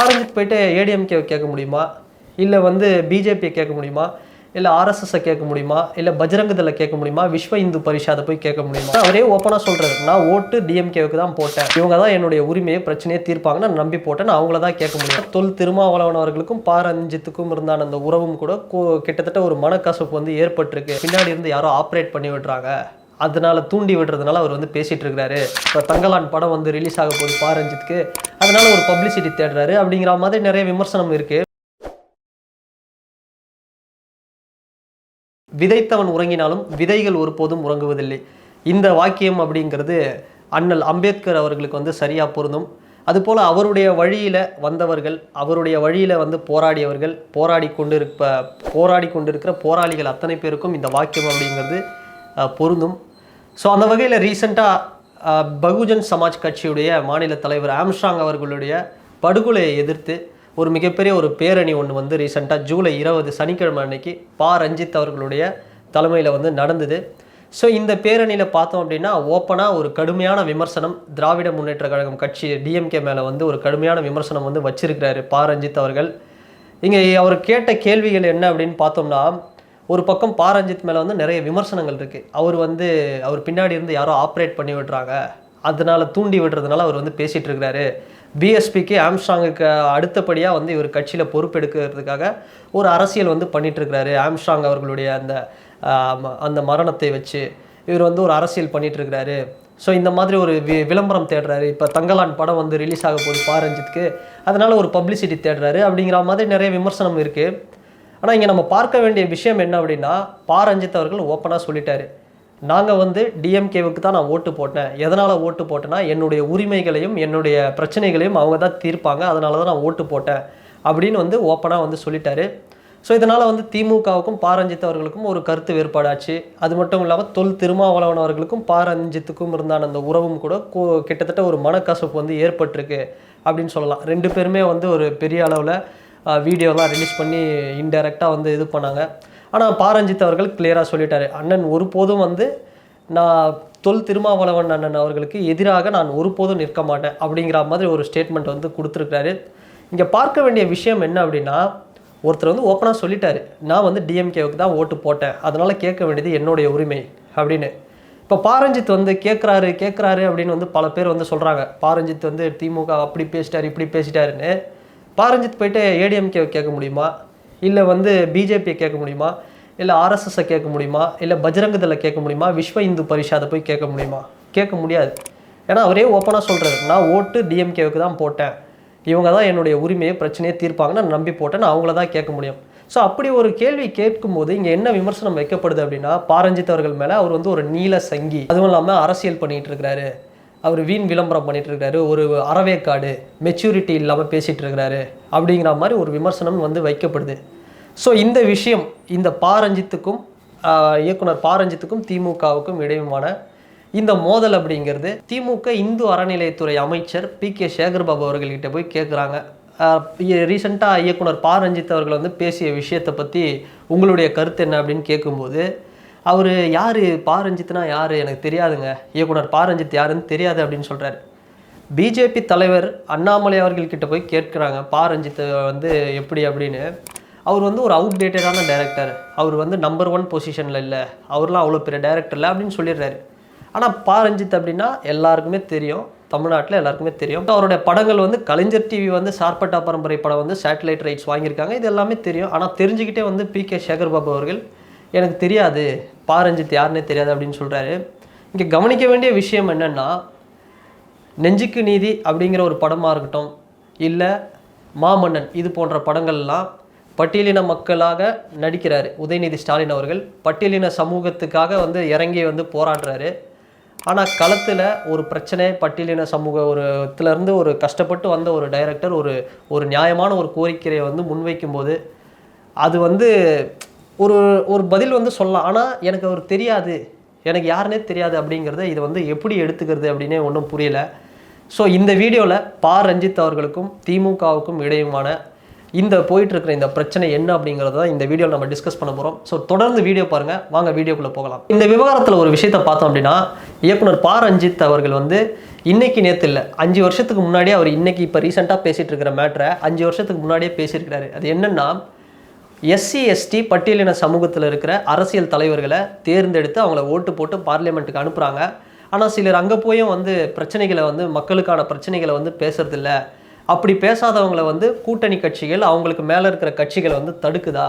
ஆரஞ்சித் போயிட்டு ஏடிஎம்கே கேட்க முடியுமா, இல்லை வந்து பிஜேபியை கேட்க முடியுமா, இல்லை ஆர்எஸ்எஸ்ஸை கேட்க முடியுமா, இல்லை பஜ்ரங்கதளை கேட்க முடியுமா, விஸ்வ இந்து பரிஷாதை போய் கேட்க முடியுமா? அவரே ஓப்பனாக சொல்கிறாரு, நான் ஓட்டு டிஎம்கேவுக்கு தான் போட்டேன், இவங்க தான் என்னுடைய உரிமையை பிரச்சனையை தீர்ப்பாங்கன்னு நான் நம்பி போட்டேன், நான் அவங்கள தான் கேட்க முடியும். தொல் திருமாவளவன் அவர்களுக்கும் ரஞ்சித்துக்கும் இருந்தான அந்த உறவும் கூட கிட்டத்தட்ட ஒரு மனக்கசப்பு வந்து ஏற்பட்டிருக்கு. பின்னாடி இருந்து யாரோ ஆப்ரேட் பண்ணி விடுறாங்க, அதனால தூண்டி விடுறதுனால அவர் வந்து பேசிட்டு இருக்கிறாரு. இப்போ தங்கலான் படம் வந்து ரிலீஸ் ஆக போகுது ரஞ்சித்துக்கு, அதனால ஒரு பப்ளிசிட்டி தேடுறாரு அப்படிங்கிற மாதிரி நிறைய விமர்சனம் இருக்கு. விதைத்தவன் உறங்கினாலும் விதைகள் ஒருபோதும் உறங்குவதில்லை. இந்த வாக்கியம் அப்படிங்கிறது அண்ணல் அம்பேத்கர் அவர்களுக்கு வந்து சரியா பொருந்தும். அதுபோல் அவருடைய வழியில் வந்தவர்கள், அவருடைய வழியில் வந்து போராடியவர்கள், போராடி கொண்டிருக்கிற போராளிகள் அத்தனை பேருக்கும் இந்த வாக்கியம் அப்படிங்கிறது பொருந்தும். ஸோ அந்த வகையில் ரீசெண்டாக பகுஜன் சமாஜ் கட்சியுடைய மாநில தலைவர் ஆம்ஸ்ட்ராங் அவர்களுடைய படுகொலையை எதிர்த்து ஒரு மிகப்பெரிய ஒரு பேரணி ஒன்று வந்து ரீசெண்டாக ஜூலை 20 சனிக்கிழமை அன்னைக்கு ரஞ்சித் அவர்களுடைய தலைமையில் வந்து நடந்தது. ஸோ இந்த பேரணியில் பார்த்தோம் அப்படின்னா ஓப்பனாக ஒரு கடுமையான விமர்சனம் திராவிட முன்னேற்ற கழகம் கட்சி டிஎம்கே மேலே வந்து ஒரு கடுமையான விமர்சனம் வந்து வச்சிருக்கிறாரு ரஞ்சித் அவர்கள். இங்கே அவர் கேட்ட கேள்விகள் என்ன அப்படின்னு பார்த்தோம்னா, ஒரு பக்கம் ரஞ்சித் மேலே வந்து நிறைய விமர்சனங்கள் இருக்குது. அவர் பின்னாடி இருந்து யாரோ ஆப்ரேட் பண்ணி விடுறாங்க, அதனால தூண்டி விடுறதுனால அவர் வந்து பேசிகிட்டு இருக்கிறாரு. பிஎஸ்பிக்கு ஆம்ஸ்ட்ராங்குக்கு அடுத்தபடியாக வந்து இவர் கட்சியில் பொறுப்பெடுக்கிறதுக்காக ஒரு அரசியல் வந்து பண்ணிகிட்ருக்கிறாரு. ஆம்ஸ்ட்ராங் அவர்களுடைய அந்த மரணத்தை வச்சு இவர் வந்து ஒரு அரசியல் பண்ணிகிட்ருக்கிறாரு. ஸோ இந்த மாதிரி ஒரு விளம்பரம் தேடுறாரு. இப்போ தங்கலான் படம் வந்து ரிலீஸ் ஆக போகுது ரஞ்சித்துக்கு, அதனால் ஒரு பப்ளிசிட்டி தேடுறாரு அப்படிங்கிற மாதிரி நிறைய விமர்சனம் இருக்குது. ஆனால் இங்கே நம்ம பார்க்க வேண்டிய விஷயம் என்ன அப்படின்னா, ரஞ்சித் அவர்கள் ஓப்பனாக சொல்லிட்டாரு, நாங்கள் வந்து டிஎம்கேவுக்கு தான் நான் ஓட்டு போட்டேன். எதனால் ஓட்டு போட்டேன்னா, என்னுடைய உரிமைகளையும் என்னுடைய பிரச்சனைகளையும் அவங்க தான் தீர்ப்பாங்க, அதனால தான் நான் ஓட்டு போட்டேன் அப்படின்னு வந்து ஓப்பனாக வந்து சொல்லிட்டாரு. ஸோ இதனால் வந்து திமுகவுக்கும் ரஞ்சித் அவர்களுக்கும் ஒரு கருத்து வேறுபாடாச்சு. அது மட்டும் இல்லாமல் தொல் திருமாவளவன் அவர்களுக்கும் ரஞ்சித்துக்கும் இருந்தான அந்த உறவும் கூட கிட்டத்தட்ட ஒரு மனக்கசப்பு வந்து ஏற்பட்டிருக்கு அப்படின்னு சொல்லலாம். ரெண்டு பேருமே வந்து ஒரு பெரிய அளவில் வீடியோலாம் ரிலீஸ் பண்ணி இன்டைரக்டாக வந்து இது பண்ணாங்க. ஆனால் ரஞ்சித் அவர்கள் கிளியராக சொல்லிட்டாரு, அண்ணன் ஒருபோதும் வந்து நான் தொல் திருமாவளவன் அண்ணன் அவர்களுக்கு எதிராக நான் ஒருபோதும் நிற்க மாட்டேன் அப்படிங்கிற மாதிரி ஒரு ஸ்டேட்மெண்ட் வந்து கொடுத்துருக்காரு. இங்கே பார்க்க வேண்டிய விஷயம் என்ன அப்படின்னா, ஒருத்தர் வந்து ஓப்பனாக சொல்லிட்டாரு, நான் வந்து டிஎம்கேவுக்கு தான் ஓட்டு போட்டேன், அதனால் கேட்க வேண்டியது என்னுடைய உரிமை அப்படின்னு. இப்போ ரஞ்சித் வந்து கேட்குறாரு அப்படின்னு வந்து பல பேர் வந்து சொல்கிறாங்க, ரஞ்சித் வந்து திமுக அப்படி பேசிட்டார் இப்படி பேசிட்டாருன்னு. ரஞ்சித் போயிட்டு ஏடிஎம்கே கேட்க முடியுமா, இல்லை வந்து பிஜேபியை கேட்க முடியுமா, இல்லை ஆர்எஸ்எஸ்ஸை கேட்க முடியுமா, இல்லை பஜ்ரங்கதளை கேட்க முடியுமா, விஸ்வ இந்து பரிஷாதை போய் கேட்க முடியுமா? கேட்க முடியாது. ஏன்னா அவரே ஓப்பனாக சொல்கிறாரு, நான் ஓட்டு டிஎம்கேவுக்கு தான் போட்டேன், இவங்க தான் என்னுடைய உரிமையை பிரச்சனையை தீர்ப்பாங்கன்னு நான் நம்பி போட்டேன், நான் அவங்கள தான் கேட்க முடியும். ஸோ அப்படி ஒரு கேள்வி கேட்கும்போது இங்கே என்ன விமர்சனம் வைக்கப்படுது அப்படின்னா, ரஞ்சித் அவர்கள் மேலே அவர் வந்து ஒரு நீல சங்கி, அதுவும் இல்லாமல் அரசியல் பண்ணிகிட்டு இருக்கிறாரு, அவர் வீண் விளம்பரம் பண்ணிட்டு இருக்காரு, ஒரு அறவேக்காடு மெச்சூரிட்டி இல்லாமல் பேசிகிட்டு இருக்கிறாரு அப்படிங்கிற மாதிரி ஒரு விமர்சனம் வந்து வைக்கப்படுது. ஸோ இந்த விஷயம் இந்த ரஞ்சித்துக்கும் இயக்குனர் ரஞ்சித்துக்கும் திமுகவுக்கும் இடையுமான இந்த மோதல் அப்படிங்கிறது திமுக இந்து அறநிலையத்துறை அமைச்சர் PK சேகர்பாபு அவர்கள்கிட்ட போய் கேட்குறாங்க. ரீசெண்டாக இயக்குனர் ரஞ்சித் அவர்கள் வந்து பேசிய விஷயத்தை பற்றி உங்களுடைய கருத்து என்ன அப்படின்னு கேட்கும்போது, அவர் யார் ரஞ்சித்னா யார் எனக்கு தெரியாதுங்க, இயக்குனர் ரஞ்சித் யாருன்னு தெரியாது அப்படின்னு சொல்கிறார். பிஜேபி தலைவர் அண்ணாமலை அவர்கள்கிட்ட போய் கேட்குறாங்க ரஞ்சித் வந்து எப்படி அப்படின்னு. அவர் வந்து ஒரு அவுடேட்டடான டைரக்டர், அவர் வந்து நம்பர் 1 பொசிஷனில் இல்லை, அவர்லாம் அவ்வளோ பெரிய டைரக்டர் இல்லை அப்படின்னு சொல்லிடுறாரு. ஆனால் ரஞ்சித் அப்படின்னா எல்லாருக்குமே தெரியும், தமிழ்நாட்டில் எல்லாருக்குமே தெரியும். அவருடைய படங்கள் வந்து கலைஞர் டிவி வந்து சார்பட்டா பரம்பரை படம் வந்து சேட்டலைட் ரைட்ஸ் வாங்கியிருக்காங்க, இது எல்லாமே தெரியும். ஆனால் தெரிஞ்சுக்கிட்டே வந்து PK சேகர்பாபு அவர்கள் எனக்கு தெரியாது, ரஞ்சித் யாருன்னே தெரியாது அப்படின்னு சொல்கிறாரு. இங்கே கவனிக்க வேண்டிய விஷயம் என்னென்னா, நெஞ்சுக்கு நீதி அப்படிங்கிற ஒரு படமாக இருக்கட்டும், இல்லை மாமன்னன் இது போன்ற படங்கள்லாம் பட்டியலின மக்களாக நடிக்கிறாரு உதயநிதி ஸ்டாலின் அவர்கள். பட்டியலின சமூகத்துக்காக வந்து இறங்கி வந்து போராடுறாரு. ஆனால் களத்தில் ஒரு பிரச்சனை, பட்டியலின சமூகத்திலேருந்து ஒரு கஷ்டப்பட்டு வந்த ஒரு டைரக்டர் ஒரு நியாயமான ஒரு கோரிக்கையை வந்து முன்வைக்கும்போது அது வந்து ஒரு பதில் வந்து சொல்லலாம். ஆனால் எனக்கு அவர் தெரியாது, எனக்கு யாருன்னே தெரியாது அப்படிங்கிறத இது வந்து எப்படி எடுத்துக்கிறது அப்படின்னே ஒன்றும் புரியல. ஸோ இந்த வீடியோவில் ரஞ்சித் அவர்களுக்கும் திமுகவுக்கும் இடையுமான இந்த போயிட்டுருக்கிற இந்த பிரச்சனை என்ன அப்படிங்கிறத தான் இந்த வீடியோவில் நம்ம டிஸ்கஸ் பண்ண போகிறோம். ஸோ தொடர்ந்து வீடியோ பாருங்கள், வாங்க வீடியோக்குள்ளே போகலாம். இந்த விவகாரத்தில் ஒரு விஷயத்தை பார்த்தோம் அப்படின்னா, இயக்குனர் ரஞ்சித் அவர்கள் வந்து இன்னைக்கு நேற்று இல்லை, 5 வருஷத்துக்கு முன்னாடியே அவர் இன்னைக்கு இப்போ ரீசெண்டாக பேசிகிட்டு இருக்கிற மேட்ரை 5 வருஷத்துக்கு முன்னாடியே பேசியிருக்கிறாரு. அது என்னென்னா, எஸ்சி எஸ்டி பட்டியலின சமூகத்தில் இருக்கிற அரசியல் தலைவர்களை தேர்ந்தெடுத்து அவங்கள ஓட்டு போட்டு பார்லிமெண்ட்டுக்கு அனுப்புகிறாங்க. ஆனால் சிலர் அங்கே போயும் வந்து பிரச்சனைகளை வந்து மக்களுக்கான பிரச்சனைகளை வந்து பேசுறதில்ல. அப்படி பேசாதவங்களை வந்து கூட்டணி கட்சிகள் அவங்களுக்கு மேலே இருக்கிற கட்சிகளை வந்து தடுக்குதா?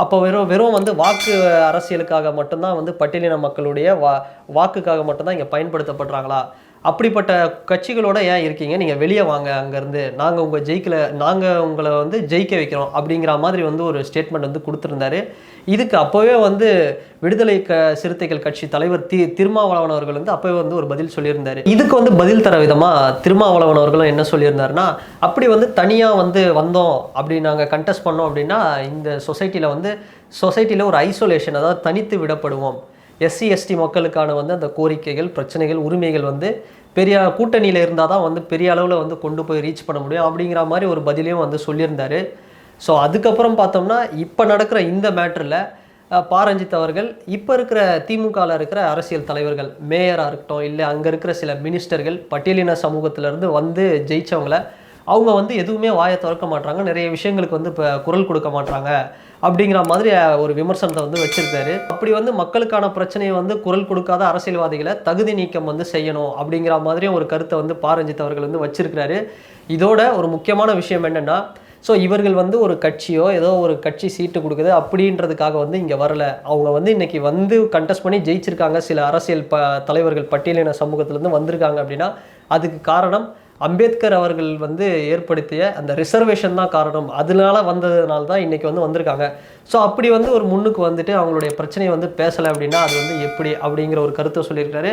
அப்போ வெறும் வந்து வாக்கு அரசியலுக்காக மட்டும்தான் வந்து பட்டியலின மக்களுடைய வாக்குக்காக மட்டும்தான் இங்கே பயன்படுத்தப்படுறாங்களா? அப்படிப்பட்ட கட்சிகளோட ஏன் இருக்கீங்க? நீங்கள் வெளியே வாங்க அங்கேருந்து, நாங்கள் உங்களை வந்து ஜெயிக்க வைக்கிறோம் அப்படிங்கிற மாதிரி வந்து ஒரு ஸ்டேட்மெண்ட் வந்து கொடுத்துருந்தாரு. இதுக்கு அப்போவே வந்து விடுதலை சிறுத்தைகள் கட்சி தலைவர் திருமாவளவன் அவர்கள் வந்து அப்போவே வந்து ஒரு பதில் சொல்லியிருந்தாரு. இதுக்கு வந்து பதில் தர விதமாக திருமாவளவன் அவர்களும் என்ன சொல்லியிருந்தாருன்னா, அப்படி வந்து தனியாக வந்து வந்தோம் அப்படி நாங்கள் கண்டெஸ்ட் பண்ணோம் அப்படின்னா இந்த சொசைட்டியில் ஒரு ஐசோலேஷன், அதாவது தனித்து விடப்படுவோம். எஸ்சி எஸ்டி மக்களுக்கான வந்து அந்த கோரிக்கைகள், பிரச்சனைகள், உரிமைகள் வந்து பெரிய கூட்டணியில் இருந்தால் தான் வந்து பெரிய அளவில் வந்து கொண்டு போய் ரீச் பண்ண முடியும் அப்படிங்கிற மாதிரி ஒரு பதிலையும் வந்து சொல்லியிருந்தார். ஸோ அதுக்கப்புறம் பார்த்தோம்னா இப்போ நடக்கிற இந்த மேட்டரில் ரஞ்சித் அவர்கள் இப்போ இருக்கிற திமுகவில் இருக்கிற அரசியல் தலைவர்கள், மேயராக இருக்கட்டும், இல்லை அங்கே இருக்கிற சில மினிஸ்டர்கள், பட்டியலின சமூகத்திலேருந்து வந்து ஜெயித்தவங்களை அவங்க வந்து எதுவுமே வாயை திறக்க மாட்டாங்க, நிறைய விஷயங்களுக்கு வந்து இப்போ குரல் கொடுக்க மாட்டாங்க அப்படிங்கிற மாதிரி ஒரு விமர்சனத்தை வந்து வச்சிருக்காரு. அப்படி வந்து மக்களுக்கான பிரச்சனையை வந்து குரல் கொடுக்காத அரசியல்வாதிகளை தகுதி நீக்கம் வந்து செய்யணும் அப்படிங்கிற மாதிரியும் ஒரு கருத்தை வந்து ரஞ்சித் அவர்கள் வந்து வச்சிருக்கிறாரு. இதோட ஒரு முக்கியமான விஷயம் என்னென்னா, ஸோ இவர்கள் வந்து ஒரு கட்சியோ ஏதோ ஒரு கட்சி சீட்டு கொடுக்குது அப்படின்றதுக்காக வந்து இங்கே வரல. அவங்க வந்து இன்னைக்கு வந்து கண்டெஸ்ட் பண்ணி ஜெயிச்சிருக்காங்க. சில அரசியல் தலைவர்கள் பட்டியலின சமூகத்திலேருந்து வந்திருக்காங்க அப்படின்னா அதுக்கு காரணம் அம்பேத்கர் அவர்கள் வந்து ஏற்படுத்திய அந்த ரிசர்வேஷன் தான் காரணம். அதனால வந்ததுனால தான் இன்றைக்கி வந்து வந்திருக்காங்க. ஸோ அப்படி வந்து ஒரு முன்னுக்கு வந்துட்டு அவங்களுடைய பிரச்சனையை வந்து பேசலை அப்படின்னா அது வந்து எப்படி அப்படிங்கிற ஒரு கருத்தை சொல்லியிருக்காரு.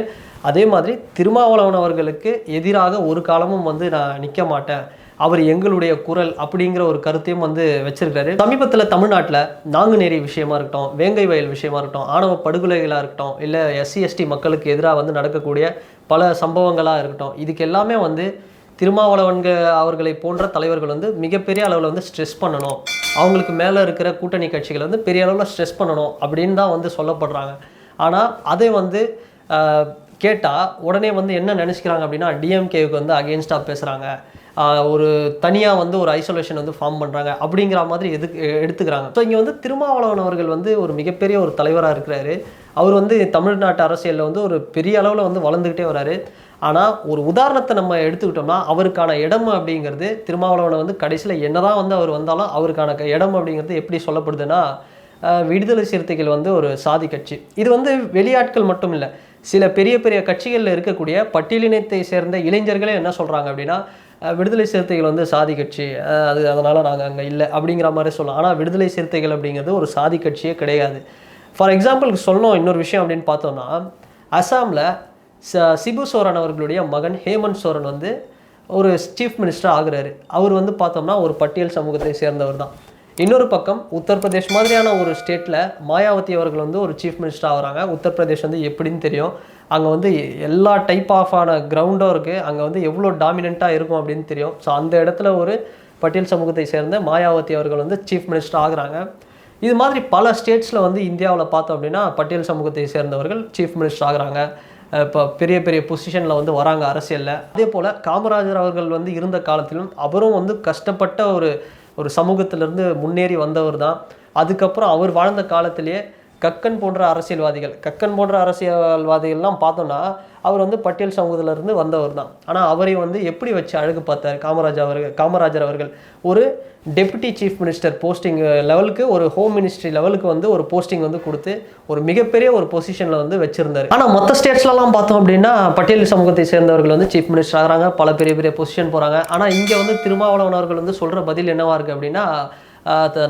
அதே மாதிரி திருமாவளவன் அவர்களுக்கு எதிராக ஒரு காலமும் வந்து நான் நிற்க மாட்டேன், அவர் எங்களுடைய குரல் அப்படிங்கிற ஒரு கருத்தையும் வந்து வச்சிருக்காரு. சமீபத்தில் தமிழ்நாட்டில் நாங்குநேரி விஷயமா இருக்கட்டும், வேங்கை வயல் விஷயமா இருக்கட்டும், ஆணவ படுகொலைகளாக இருக்கட்டும், இல்லை எஸ்சி எஸ்டி மக்களுக்கு எதிராக வந்து நடக்கக்கூடிய பல சம்பவங்களாக இருக்கட்டும், இதுக்கு எல்லாமே வந்து திருமாவளவன் அவர்களை போன்ற தலைவர்கள் வந்து மிகப்பெரிய அளவில் வந்து ஸ்ட்ரெஸ் பண்ணணும், அவங்களுக்கு மேலே இருக்கிற கூட்டணி கட்சிகளை வந்து பெரிய அளவில் ஸ்ட்ரெஸ் பண்ணணும் அப்படின்னு தான் வந்து சொல்லப்படுறாங்க. ஆனால் அதை வந்து கேட்டால் உடனே வந்து என்ன நினச்சிக்கிறாங்க அப்படின்னா, டிஎம்கேவுக்கு வந்து அகெயின்ஸ்டாக பேசுகிறாங்க, ஒரு தனியாக வந்து ஒரு ஐசோலேஷன் வந்து ஃபார்ம் பண்ணுறாங்க அப்படிங்கிற மாதிரி எடுத்துக்கிறாங்க. ஸோ இங்கே வந்து திருமாவளவன் அவர்கள் வந்து ஒரு மிகப்பெரிய ஒரு தலைவராக இருக்கிறாரு. அவர் வந்து தமிழ்நாட்டு அரசியலில் வந்து ஒரு பெரிய அளவில் வந்து வளர்ந்துக்கிட்டே வராரு. ஆனால் ஒரு உதாரணத்தை நம்ம எடுத்துக்கிட்டோம்னா அவருக்கான இடம் அப்படிங்கிறது திருமாவளவனை வந்து கடைசியில் என்னதான் வந்து அவர் வந்தாலும் அவருக்கான இடம் அப்படிங்கிறது எப்படி சொல்லப்படுதுன்னா, விடுதலை சிறுத்தைகள் வந்து ஒரு சாதி கட்சி. இது வந்து வெளியாட்கள் மட்டும் இல்லை, சில பெரிய பெரிய கட்சிகளில் இருக்கக்கூடிய பட்டியலினத்தை சேர்ந்த இளைஞர்களே என்ன சொல்கிறாங்க அப்படின்னா, விடுதலை சிறுத்தைகள் வந்து சாதி கட்சி, அதனால் நாங்கள் அங்கே இல்லை அப்படிங்கிற மாதிரி சொல்லலாம். ஆனால் விடுதலை சிறுத்தைகள் அப்படிங்கிறது ஒரு சாதி கட்சியே கிடையாது. ஃபார் எக்ஸாம்பிளுக்கு சொல்லணும் இன்னொரு விஷயம் அப்படின்னு பார்த்தோம்னா, அசாமில் சிபு சோரன் அவர்களுடைய மகன் ஹேமந்த் சோரன் வந்து ஒரு சீஃப் மினிஸ்டர் ஆகுறாரு. அவர் வந்து பார்த்தோம்னா ஒரு பட்டியல் சமூகத்தை சேர்ந்தவர் தான். இன்னொரு பக்கம் உத்தரப்பிரதேஷ் மாதிரியான ஒரு ஸ்டேட்டில் மாயாவதி அவர்கள் வந்து ஒரு சீஃப் மினிஸ்டர் ஆகுறாங்க. உத்தரப்பிரதேஷ் வந்து எப்படின்னு தெரியும், அங்கே வந்து எல்லா டைப் ஆஃபான கிரவுண்டும் இருக்குது, அங்கே வந்து எவ்வளோ டாமினண்ட்டாக இருக்கும் அப்படின்னு தெரியும். ஸோ அந்த இடத்துல ஒரு பட்டியல் சமூகத்தை சேர்ந்த மாயாவதி அவர்கள் வந்து சீஃப் மினிஸ்டர் ஆகுறாங்க. இது மாதிரி பல ஸ்டேட்ஸில் வந்து இந்தியாவில் பார்த்தோம் அப்படின்னா பட்டியல் சமூகத்தை சேர்ந்தவர்கள் சீஃப் மினிஸ்டர் ஆகுறாங்க, இப்போ பெரிய பெரிய பொசிஷனில் வந்து வராங்க அரசியலில். அதே போல் காமராஜர் அவர்கள் வந்து இருந்த காலத்திலும் அவரும் வந்து கஷ்டப்பட்ட ஒரு சமூகத்திலிருந்து முன்னேறி வந்தவர் தான். அதுக்கப்புறம் அவர் வாழ்ந்த காலத்திலேயே கக்கன் போன்ற அரசியல்வாதிகள்லாம் பார்த்தோன்னா அவர் வந்து பட்டியல் சமூகத்திலிருந்து வந்தவர் தான். ஆனால் அவரை வந்து எப்படி வச்சு அழகு பார்த்தார் காமராஜர் அவர்கள் ஒரு டெப்யூட்டி சீஃப் மினிஸ்டர் போஸ்டிங் லெவலுக்கு, ஒரு ஹோம் மினிஸ்ட்ரி லெவலுக்கு வந்து ஒரு போஸ்டிங் வந்து கொடுத்து ஒரு மிகப்பெரிய ஒரு பொசிஷனில் வந்து வச்சுருந்தார். ஆனால் மற்ற ஸ்டேட்ஸ்லாம் பார்த்தோம் அப்படின்னா பட்டியல் சமூகத்தை சேர்ந்தவர்கள் வந்து சீஃப் மினிஸ்டர் ஆகிறாங்க, பல பெரிய பெரிய பொசிஷன் போகிறாங்க. ஆனால் இங்கே வந்து திருமாவளவன் அவர்கள் வந்து சொல்கிற பதில் என்னவாக இருக்குது அப்படின்னா,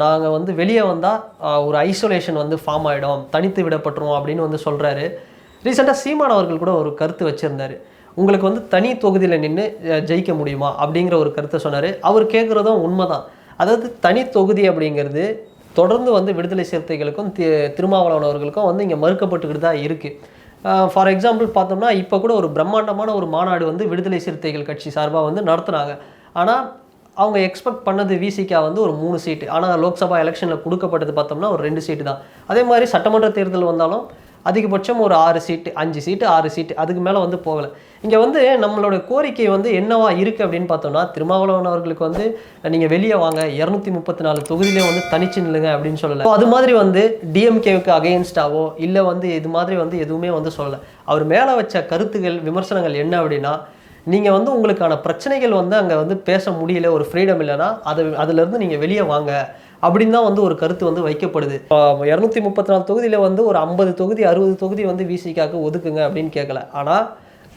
நாங்கள் வந்து வெளியே வந்தால் ஒரு ஐசோலேஷன் வந்து ஃபார்ம் ஆகிடும், தனித்து விடப்பட்டுருவோம் அப்படின்னு வந்து சொல்கிறாரு. ரீசெண்டாக சீமான் அவர்கள் கூட ஒரு கருத்து வச்சுருந்தார், உங்களுக்கு வந்து தனி தொகுதியில் நின்று ஜெயிக்க முடியுமா அப்படிங்கிற ஒரு கருத்தை சொன்னார். அவர் கேட்குறதும் உண்மை தான். அதாவது தனி தொகுதி அப்படிங்கிறது தொடர்ந்து வந்து விடுதலை சிறுத்தைகளுக்கும் திருமாவளவன் அவர்களுக்கும் வந்து இங்கே மறுக்கப்பட்டுக்கிட்டு தான் இருக்குது. ஃபார் எக்ஸாம்பிள் பார்த்தோம்னா இப்போ கூட ஒரு பிரம்மாண்டமான ஒரு மாநாடு வந்து விடுதலை சிறுத்தைகள் கட்சி சார்பாக வந்து நடத்துனாங்க. ஆனால் அவங்க எக்ஸ்பெக்ட் பண்ணது விசிகா வந்து ஒரு 3 சீட்டு, ஆனால் லோக்சபா எலெக்ஷனில் கொடுக்கப்பட்டது பார்த்தோம்னா ஒரு 2 சீட்டு தான். அதே மாதிரி சட்டமன்ற தேர்தல் வந்தாலும் அதிகபட்சம் ஒரு 6 சீட்டு 5 சீட்டு 6 சீட்டு அதுக்கு மேலே வந்து போகலை. இங்கே வந்து நம்மளோட கோரிக்கை வந்து என்னவா இருக்குது அப்படின்னு பார்த்தோம்னா, திருமாவளவன் அவர்களுக்கு வந்து நீங்கள் வெளியே வாங்க 234 தொகுதியிலே வந்து தனிச்சு நில்லுங்க அப்படின்னு சொல்லலை. அது மாதிரி வந்து டிஎம்கேவுக்கு அகெயின்ஸ்டாவோ இல்லை வந்து இது மாதிரி வந்து எதுவுமே வந்து சொல்லலை. அவர் மேலே வச்ச கருத்துகள் விமர்சனங்கள் என்ன அப்படின்னா, நீங்கள் வந்து உங்களுக்கான பிரச்சனைகள் வந்து அங்கே வந்து பேச முடியல, ஒரு ஃப்ரீடம் இல்லைன்னா அதுலேருந்து நீங்கள் வெளியே வாங்க அப்படின்னு தான் வந்து ஒரு கருத்து வந்து வைக்கப்படுது. 234 தொகுதியில் வந்து ஒரு 50 தொகுதி 60 தொகுதி வந்து விசிகாக்கு ஒதுக்குங்க அப்படின்னு கேட்கல. ஆனால்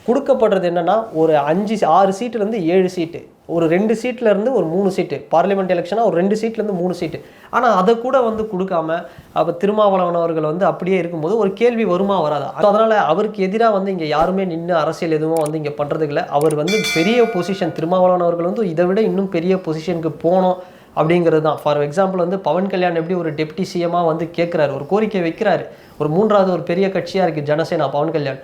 கொடுக்கப்படுறது என்னென்னா ஒரு 5-6 சீட்டுலேருந்து 7 சீட்டு, ஒரு 2 சீட்லேருந்து ஒரு 3 சீட்டு, பார்லிமெண்ட் எலெக்ஷனாக ஒரு 2 சீட்லேருந்து 3 சீட்டு. ஆனால் அதை கூட வந்து கொடுக்காம அப்போ திருமாவளவன் அவர்கள் வந்து அப்படியே இருக்கும்போது ஒரு கேள்வி வருமா வராதா? அதனால் அவருக்கு எதிராக வந்து இங்கே யாருமே நின்று அரசியல் எதுவும் வந்து இங்கே பண்ணுறதுக்கு இல்லை. அவர் வந்து பெரிய பொசிஷன், திருமாவளவன் அவர்கள் வந்து இதை விட இன்னும் பெரிய பொசிஷனுக்கு போகணும் அப்படிங்கிறது தான். ஃபார் எக்ஸாம்பிள் வந்து பவன் கல்யாண் எப்படி ஒரு டெப்டி சிஎம்மாக வந்து கேட்குறாரு, ஒரு கோரிக்கை வைக்கிறாரு. ஒரு 3வது ஒரு பெரிய கட்சியாக இருக்குது ஜனசேனா, பவன் கல்யாண்.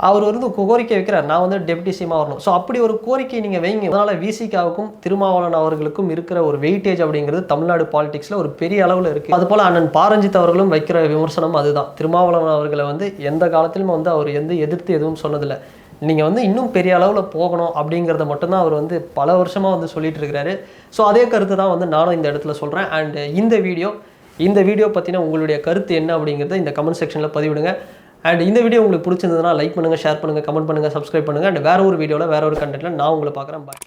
அவர் வந்து கோரிக்கை வைக்கிறார், நான் வந்து டெப்டி சிஎம்மாக வரணும். ஸோ அப்படி ஒரு கோரிக்கை நீங்கள் வைங்க. அதனால் விசிகாவுக்கும் திருமாவளவன் அவர்களுக்கும் இருக்கிற ஒரு வெயிட்டேஜ் அப்படிங்கிறது தமிழ்நாடு பாலிடிக்ஸில் ஒரு பெரிய அளவில் இருக்குது. அதுபோல் அண்ணன் பாரஞ்சித் அவர்களும் வைக்கிற விமர்சனம் அதுதான். திருமாவளவன் அவர்களை வந்து எந்த காலத்திலும் வந்து அவர் எதிர்த்து எதுவும் சொன்னதில்லை. நீங்கள் வந்து இன்னும் பெரிய அளவில் போகணும் அப்படிங்கிறத மட்டும்தான் அவர் வந்து பல வருஷமாக வந்து சொல்லிட்டு இருக்கிறாரு. ஸோ அதே கருத்து தான் வந்து நானும் இந்த இடத்துல சொல்கிறேன். அண்ட் இந்த வீடியோ பற்றின உங்களுடைய கருத்து என்ன அப்படிங்கிறத இந்த கமெண்ட் செக்ஷனில் பதிவிடுங்க. அண்ட் இந்த வீடியோ உங்களுக்கு பிடிச்சிருந்ததுன்னா லைக் பண்ணுங்கள், ஷேர் பண்ணுங்கள், கமெண்ட் பண்ணுங்கள், சப்ஸ்கிரைப் பண்ணுங்கள். அண்ட் வேறு ஒரு வீடியோவில் வேறு ஒரு கண்டென்ட்டில் நான் உங்களை பார்க்குறேன். பாய்.